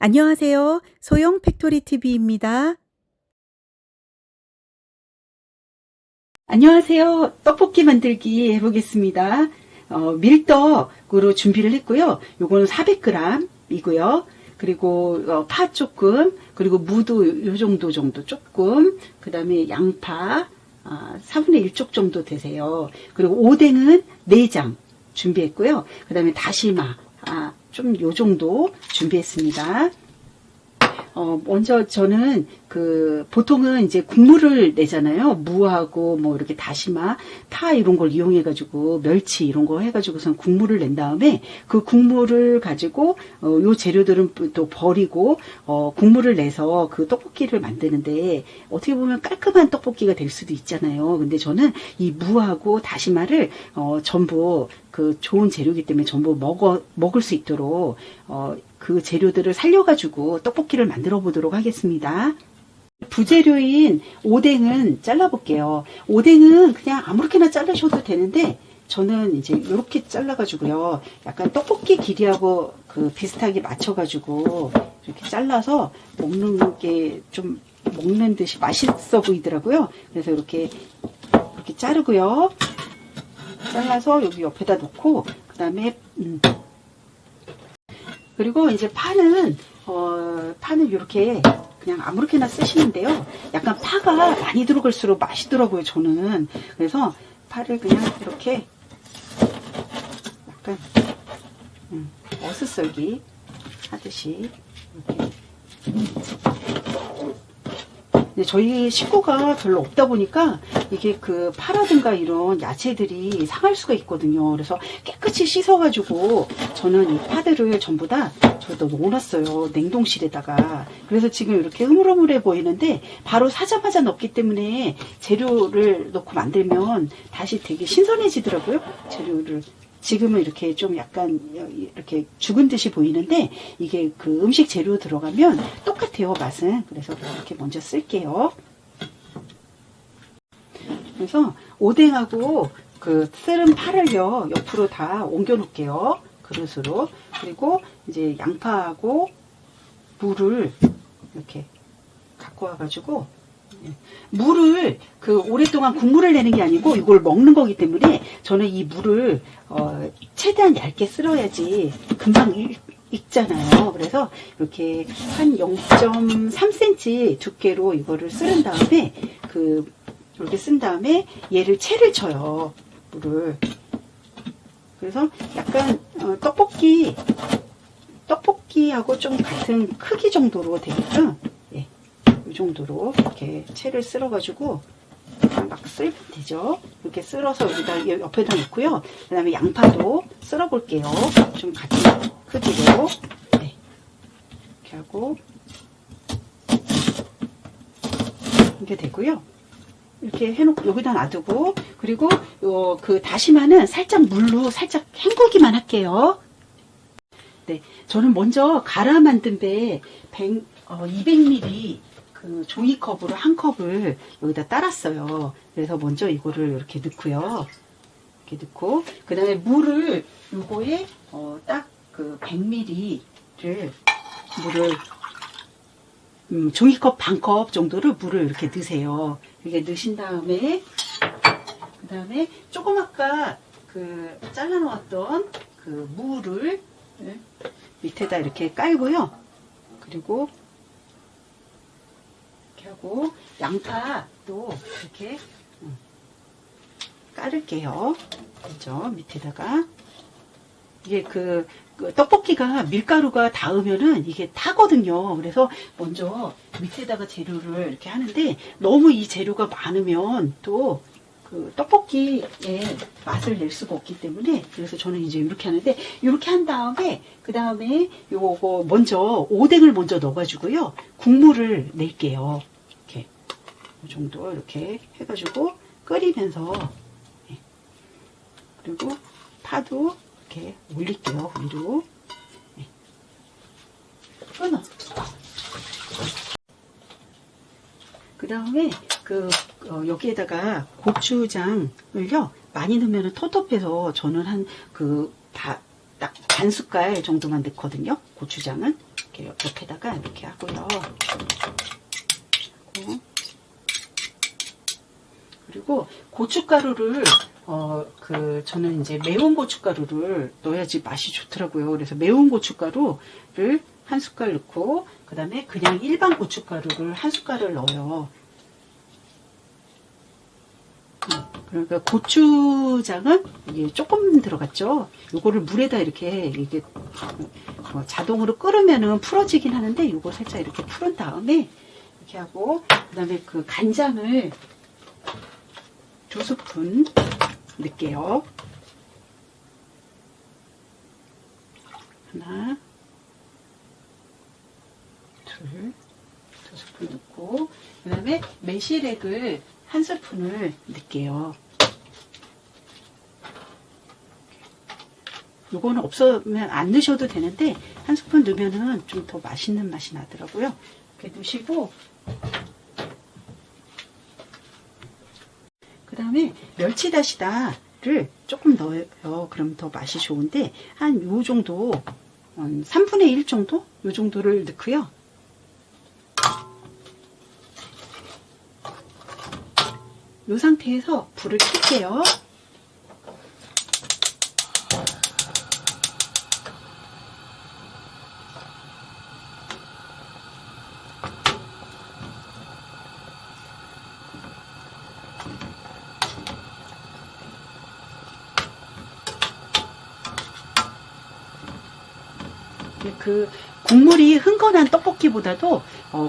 안녕하세요. 소영 팩토리 TV입니다. 안녕하세요. 떡볶이 만들기 해보겠습니다. 밀떡으로 준비를 했고요. 요거는 400g 이고요. 그리고 파 조금, 그리고 무도 요 정도 조금, 그 다음에 양파 4분의 1쪽 정도 되세요. 그리고 오뎅은 4장 준비했고요. 그 다음에 다시마 좀 요 정도 준비했습니다. 먼저 저는 보통은 이제 국물을 내잖아요. 무하고 뭐 이렇게 다시마, 파 이런 걸 이용해가지고 멸치 이런 거 해가지고선 국물을 낸 다음에 그 국물을 가지고 요 재료들은 또 버리고 국물을 내서 그 떡볶이를 만드는데 어떻게 보면 깔끔한 떡볶이가 될 수도 있잖아요. 근데 저는 이 무하고 다시마를 전부 그 좋은 재료이기 때문에 전부 먹을 수 있도록 그 재료들을 살려가지고 떡볶이를 만들어 보도록 하겠습니다. 부재료인 오뎅은 잘라볼게요. 오뎅은 그냥 아무렇게나 자르셔도 되는데 저는 이제 이렇게 잘라가지고요. 약간 떡볶이 길이하고 비슷하게 맞춰가지고 이렇게 잘라서 먹는 게 좀 먹는 듯이 맛있어 보이더라고요. 그래서 이렇게 자르고요. 잘라서 여기 옆에다 놓고 그 다음에 그리고 이제 파는 이렇게 그냥 아무렇게나 쓰시는데요. 약간 파가 많이 들어갈수록 맛있더라고요, 저는. 그래서 파를 그냥 이렇게 약간 어슷썰기 하듯이 이렇게. 근데 저희 식구가 별로 없다 보니까 이게 파라든가 이런 야채들이 상할 수가 있거든요. 그래서 깨끗이 씻어가지고 저는 이 파들을 전부 다 저도 넣어놨어요. 냉동실에다가. 그래서 지금 이렇게 흐물흐물해 보이는데 바로 사자마자 넣기 때문에 재료를 넣고 만들면 다시 되게 신선해지더라고요. 재료를. 지금은 이렇게 좀 약간 이렇게 죽은 듯이 보이는데 이게 음식 재료 들어가면 똑같아요, 맛은. 그래서 이렇게 먼저 쓸게요. 그래서 오뎅하고 썰은 파를요 옆으로 다 옮겨 놓을게요, 그릇으로. 그리고 이제 양파하고 무를 이렇게 갖고 와가지고 물을 오랫동안 국물을 내는 게 아니고 이걸 먹는 거기 때문에 저는 이 물을 최대한 얇게 쓸어야지 금방 익잖아요. 그래서 이렇게 한 0.3cm 두께로 이거를 쓸은 다음에 이렇게 쓴 다음에 얘를 채를 쳐요, 물을. 그래서 약간 떡볶이하고 좀 같은 크기 정도로 되게끔 이 정도로 이렇게 채를 쓸어가지고 그냥 막 쓸면 되죠. 이렇게 쓸어서 여기다 옆에다 놓고요. 그 다음에 양파도 쓸어 볼게요. 좀 같은 크기로. 네. 이렇게 하고 이렇게 되고요. 이렇게 해놓고 여기다 놔두고, 그리고 다시마는 살짝 물로 살짝 헹구기만 할게요. 네, 저는 먼저 갈아 만든 배 200ml 종이컵으로 한 컵을 여기다 따랐어요. 그래서 먼저 이거를 이렇게 넣고요. 이렇게 넣고, 그 다음에 물을 요거에 딱 100ml를 물을 종이컵 반컵 정도를 물을 이렇게 넣으세요. 이렇게 넣으신 다음에 그 다음에 조금 아까 잘라 놓았던 무를 밑에다 이렇게 깔고요. 그리고 이렇게 하고 양파도 이렇게 깔을게요. 그렇죠? 밑에다가 이게 떡볶이가 밀가루가 닿으면은 이게 타거든요. 그래서 먼저 밑에다가 재료를 이렇게 하는데 너무 이 재료가 많으면 또 떡볶이의 맛을 낼 수가 없기 때문에, 그래서 저는 이제 이렇게 하는데, 이렇게 한 다음에 그 다음에 요거 먼저 오뎅을 먼저 넣어가지고요 국물을 낼게요. 이렇게 이 정도 이렇게 해가지고 끓이면서, 그리고 파도 이렇게 올릴게요, 위로. 끊어. 그 다음에 여기에다가 고추장을요 많이 넣으면 텁텁해서 저는 딱 반 숟갈 정도만 넣거든요. 고추장은 이렇게 옆에다가 이렇게 하고요. 그리고 고춧가루를 저는 이제 매운 고춧가루를 넣어야지 맛이 좋더라고요. 그래서 매운 고춧가루를 한 숟갈 넣고, 그 다음에 그냥 일반 고춧가루를 한 숟갈을 넣어요. 그러니까 고추장은 이게 조금 들어갔죠. 요거를 물에다 이렇게 자동으로 끓으면은 풀어지긴 하는데, 요거 살짝 이렇게 풀은 다음에 이렇게 하고, 그 다음에 그 간장을 2스푼 넣을게요. 하나, 둘, 2스푼 넣고, 그 다음에 매실액을 1스푼을 넣을게요. 요거는 없으면 안 넣으셔도 되는데 1스푼 넣으면은 좀 더 맛있는 맛이 나더라고요. 이렇게 넣으시고, 그 다음에 멸치다시다를 조금 넣어요. 그럼 더 맛이 좋은데, 한 요 정도, 3분의 1 정도? 요 정도를 넣고요. 이 상태에서 불을 켤게요. 그 국물이 흥건한 떡볶이보다도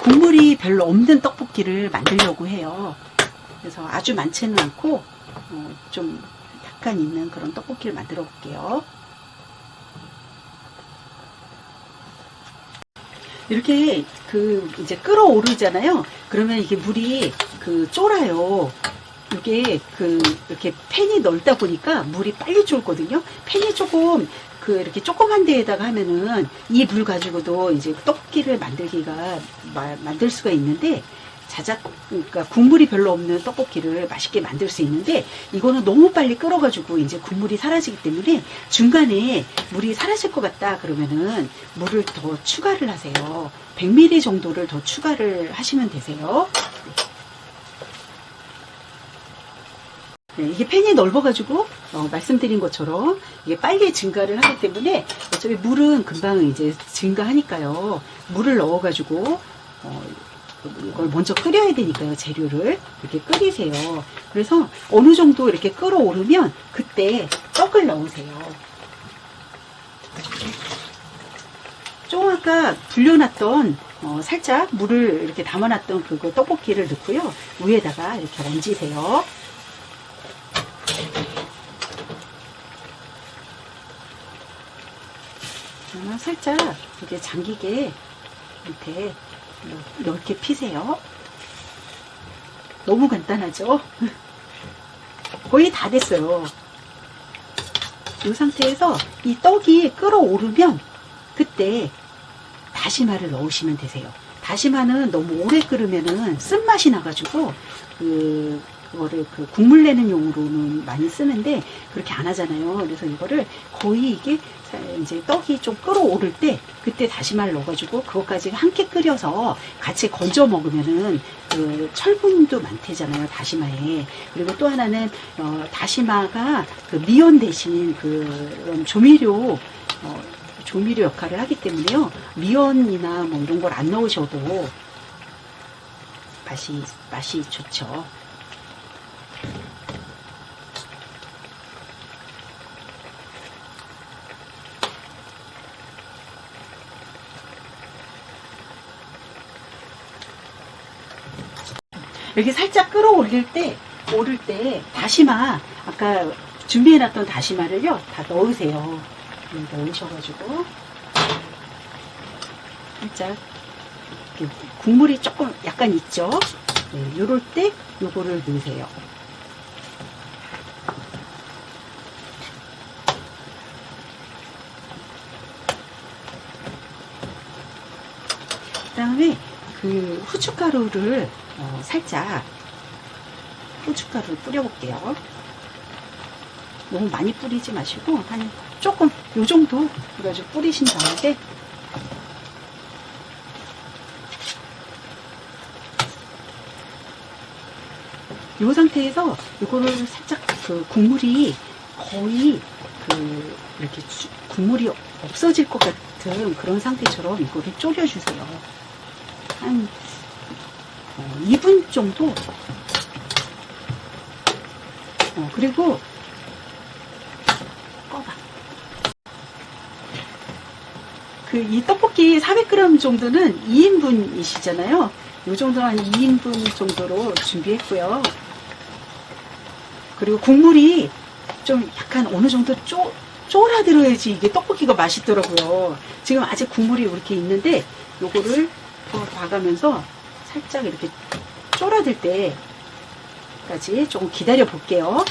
국물이 별로 없는 떡볶이를 만들려고 해요. 그래서 아주 많지는 않고 좀 약간 있는 그런 떡볶이를 만들어 볼게요. 이렇게 이제 끓어오르잖아요. 그러면 이게 물이 쫄아요. 이게 이렇게 팬이 넓다 보니까 물이 빨리 쫄거든요. 팬이 조금 이렇게 조그만 데에다가 하면은 이 물 가지고도 이제 떡볶이를 만들 수가 있는데, 그러니까 국물이 별로 없는 떡볶이를 맛있게 만들 수 있는데, 이거는 너무 빨리 끓어가지고 이제 국물이 사라지기 때문에 중간에 물이 사라질 것 같다 그러면은 물을 더 추가를 하세요. 100ml 정도를 더 추가를 하시면 되세요. 네, 이게 팬이 넓어가지고 말씀드린 것처럼 이게 빨리 증가를 하기 때문에 어차피 물은 금방 이제 증가하니까요. 물을 넣어가지고 이걸 먼저 끓여야 되니까요. 재료를 이렇게 끓이세요. 그래서 어느 정도 이렇게 끓어오르면 그때 떡을 넣으세요. 좀 아까 불려놨던 살짝 물을 이렇게 담아놨던 그거 떡볶이를 넣고요. 위에다가 이렇게 얹으세요. 살짝 이게 잠기게 이렇게 넓게 피세요. 너무 간단하죠? 거의 다 됐어요. 이 상태에서 이 떡이 끓어오르면 그때 다시마를 넣으시면 되세요. 다시마는 너무 오래 끓으면은 쓴맛이 나가지고 그거를 국물 내는 용으로는 많이 쓰는데 그렇게 안 하잖아요. 그래서 이거를 거의 이게 이제 떡이 좀 끓어오를 때 그때 다시마를 넣어가지고 그것까지 함께 끓여서 같이 건져 먹으면은 철분도 많대잖아요, 다시마에. 그리고 또 하나는 다시마가 미원 대신 그런 조미료 역할을 하기 때문에요. 미원이나 뭐 이런 걸 안 넣으셔도 맛이 좋죠. 이렇게 살짝 오를 때 다시마, 아까 준비해놨던 다시마를요 다 넣으세요. 넣으셔가지고 살짝 국물이 조금 약간 있죠. 네, 요럴 때 요거를 넣으세요. 그 다음에 후춧가루를 살짝 후춧가루를 뿌려볼게요. 너무 많이 뿌리지 마시고 한 조금 요 정도 해가지고 뿌리신 다음에 이 상태에서 이거를 살짝 그 국물이 거의 그 이렇게 국물이 없어질 것 같은 그런 상태처럼 이거를 졸여주세요. 한 2분 정도. 그리고 꺼봐. 이 떡볶이 400g 정도는 2인분이시잖아요. 이 정도 한 2인분 정도로 준비했고요. 그리고 국물이 좀 약간 어느 정도 쫄아들어야지 이게 떡볶이가 맛있더라고요. 지금 아직 국물이 이렇게 있는데 요거를 더 봐가면서 살짝 이렇게 쫄아들 때까지 조금 기다려 볼게요.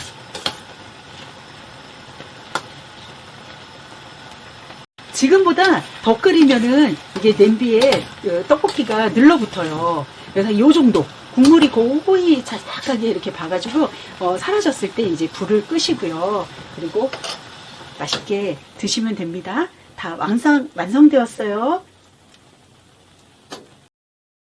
지금보다 더 끓이면은 이게 냄비에 떡볶이가 늘러붙어요. 그래서 이 정도 국물이 고고히 자작하게 이렇게 봐가지고 사라졌을 때 이제 불을 끄시고요. 그리고 맛있게 드시면 됩니다. 다 완성되었어요.